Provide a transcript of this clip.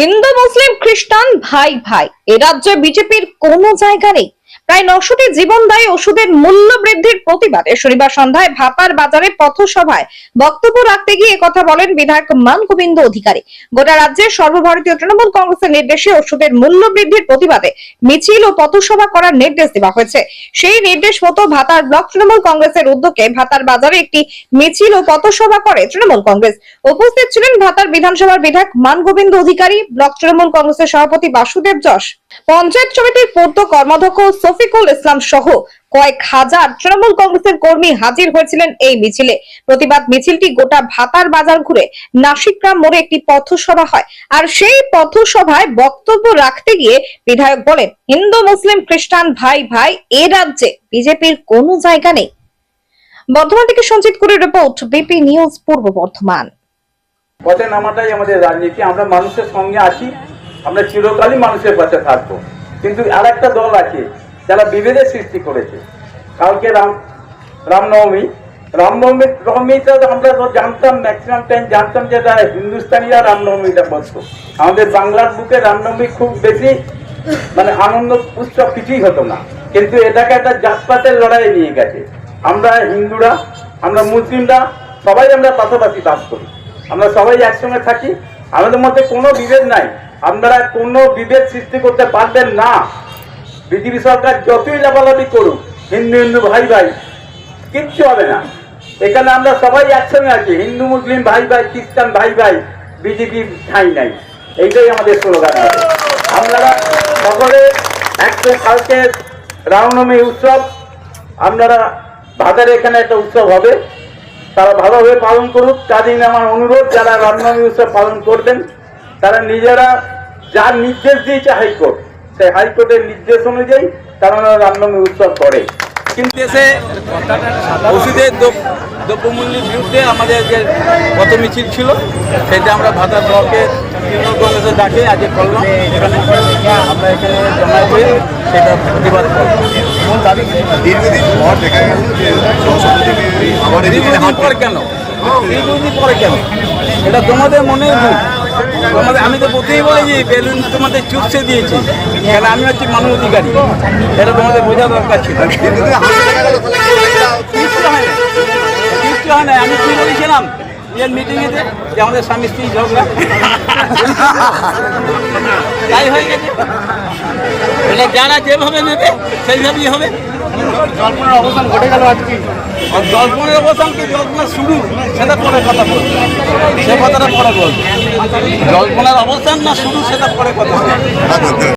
হিন্দু মুসলিম খ্রিস্টান ভাই ভাই এ রাজ্যে বিজেপির কোনো জায়গা নেই। প্রায় 900টি জীবনদায়ী ওষুধের মূল্য বৃদ্ধির প্রতিবাদে শনিবার সন্ধ্যায় ভাতার বাজারে পথসভায় বক্তব্য রাখতে গিয়ে কথা বলেন বিধায়ক মানগোবিন্দ অধিকারী। গোটা রাজ্যের সর্বভারতীয় তৃণমূল কংগ্রেসের নির্দেশে ওষুধের মূল্য বৃদ্ধির প্রতিবাদে মিছিল ও পথসভা করার নির্দেশ দেওয়া হয়েছে। সেই নির্দেশ মতো ভাতার ব্লক তৃণমূল কংগ্রেসের উদ্যোগে ভাতার বাজারে একটি মিছিল ও পথসভা করে তৃণমূল কংগ্রেস। উপস্থিত ছিলেন ভাতার বিধানসভার বিধায়ক মানগোবিন্দ অধিকারী, ব্লক তৃণমূল কংগ্রেসের সভাপতি বাসুদেব যশ, পঞ্চায়েত সমিতির পূর্ত কর্মাধ্যক্ষ শফিকুল ইসলাম সহ কয়েক হাজার তৃণমূল কংগ্রেসের কর্মী হাজির হয়েছিলেন এই মিছিলে। প্রতিবাদ মিছিলটি গোটা ভাতার বাজার ঘুরে নাসিকগ্রাম মোড়ে একটি পথসভা হয়। আর সেই পথসভায় বক্তব্য রাখতে গিয়ে বিধায়ক বলেন, হিন্দু মুসলিম খ্রিস্টান ভাই ভাই এ রাজ্যে বিজেপির কোনো জায়গা নেই। বর্ধমান থেকে সঞ্জিত কুরের রিপোর্ট, বিপি নিউজ পূর্ব বর্ধমান। পথে নামাটাই আমাদের রাজনীতি। আমরা মানুষের সঙ্গে আছি, আমরা চিরকালই মানুষের পাশে থাকবো। কিন্তু আর একটা দল আছে যারা বিভেদের সৃষ্টি করেছে। কালকে রামনবমীটা আমরা তো জানতাম, ম্যাক্সিমাম টাইম জানতাম যে হিন্দুস্তানিরা রামনবমীটা বলতো। আমাদের বাংলার বুকে রামনবমী খুব বেশি আনন্দ উৎসব কিছুই হতো না, কিন্তু এটাকে একটা জাতপাতের লড়াই নিয়ে গেছে। আমরা হিন্দুরা, আমরা মুসলিমরা সবাই আমরা পাশাপাশি বাস করি, আমরা সবাই একসঙ্গে থাকি, আমাদের মধ্যে কোনো বিভেদ নাই। আপনারা কোনো বিভেদ সৃষ্টি করতে পারবেন না। বিজেপি সরকার যতই লাফালাফি করুক, হিন্দু হিন্দু ভাই ভাই কিচ্ছু হবে না। এখানে আমরা সবাই একসঙ্গে আছি, হিন্দু মুসলিম ভাই ভাই, খ্রিস্টান ভাই ভাই, বিজেপি ঠাঁই নাই। এইটাই আমাদের স্লোগান। আপনারা সকলে কালকে রামনবমী উৎসব, আপনারা ভাতারে এখানে একটা উৎসব হবে, তারা ভালোভাবে পালন করুক। তাদের আমার অনুরোধ, যারা রামনবমী উৎসব পালন করবেন তারা নিজেরা যার নির্দেশ দিয়েছে হাইকোর্ট, সেই হাইকোর্টের নির্দেশ অনুযায়ী তারা রামনবমী উৎসব করে। কিন্তু দেশে ওষুধের দ্রব্যমূল্যের বিরুদ্ধে আমাদের যে পথ মিছিল ছিল, সেটা আমরা ভাতার ব্লকের তৃণমূল কংগ্রেসের ডাকে আজকে করলাম। এখানে আমরা এখানে জমা হয়ে সেটা প্রতিবাদ করলাম। দীর্ঘদিন পর দেখা গেল যে দীর্ঘদিন পরে কেন এটা তোমাদের মনের ভুল। আমি তো প্রথমেই বলেছি, বেলুন তোমাদের চুপসে দিয়েছি, কেন আমি হচ্ছি মানব অধিকারী, এটা তোমাদের বোঝা দরকার ছিল। কিচ্ছু হয় না। আমি কি বলেছিলাম এর মিটিংয়েতে যে আমাদের স্বামী স্ত্রী ঝগড়া, তাই হয়ে গেছে। এটা যারা যেভাবে নেবে সেইভাবেই হবে। জল্পনার অবসান ঘটে গেল আজকে। জল্পনার অবসান কি জল্পনা শুরু, সেটা পরে কথা বলবো, সে কথাটা পরে বলবো। জল্পনার অবসান না শুরু, সেটা পরে কথা বলবো।